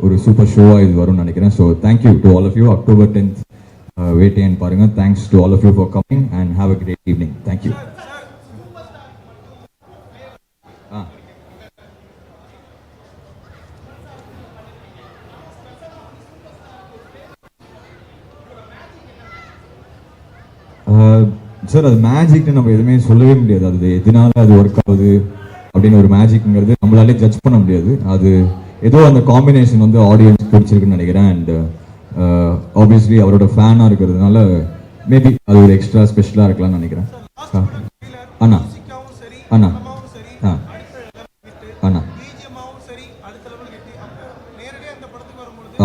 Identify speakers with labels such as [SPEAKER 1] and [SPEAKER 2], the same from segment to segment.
[SPEAKER 1] ஒரு சூப்பர் ஷோவாக இது வரும்னு நினைக்கிறேன். So thank you to all of you. October 10th Vettaiyan பாருங்கள். Thanks to all of you for coming and have a great evening. Thank you. Sir, அது மேஜிக்னு நம்ம எதுவுமே சொல்லவே முடியாது. அது எதனால அது ஒர்க் ஆகுது அப்படின்னு ஒரு மேஜிக்ங்கிறது நம்மளாலே ஜட்ஜ் பண்ண முடியாது. அது ஏதோ அந்த காம்பினேஷன் வந்து ஆடியன்ஸ் பிடிச்சிருக்குன்னு நினைக்கிறேன். அண்ட் ஆப்வியஸ்லி அவரோட ஃபேனாக இருக்கிறதுனால மேபி அது ஒரு எக்ஸ்ட்ரா ஸ்பெஷலாக இருக்கலாம்னு நினைக்கிறேன். அண்ணா அண்ணா ஆ அண்ணா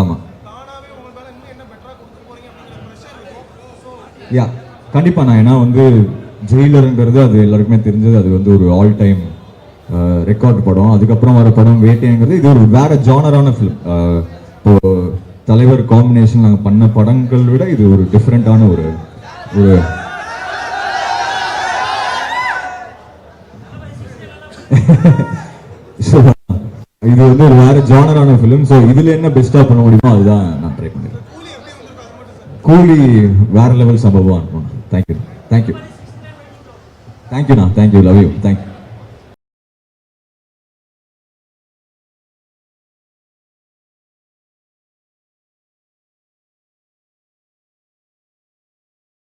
[SPEAKER 1] ஆமாம். யா கண்டிப்பாக நான் ஏன்னா வந்து ஜெயிலருங்கிறது அது எல்லாருக்குமே தெரிஞ்சது. அது வந்து ஒரு ஆல் டைம் ரெக்கார்ட் படம். அதுக்கப்புறம் வர படம் வேட்டைங்கிறது இது ஒரு வேற ஜானரான ஃபிலிம். இப்போ தலைவர் காம்பினேஷன் நாங்கள் பண்ண படங்கள் விட இது ஒரு டிஃப்ரெண்டான ஒரு ஒரு இது வந்து ஒரு வேற ஜானரான ஃபிலிம். ஸோ இதுல என்ன பெஸ்டா பண்ண முடியுமோ அதுதான் நான் ட்ரை பண்ணிருக்கேன். கூலி வேற லெவல் சம்பவம் அனுப்பணும். தேங்க்யூ தேங்க்யூ தேங்க்யூண்ணா. தேங்க்யூ. Love you. தேங்க்யூ.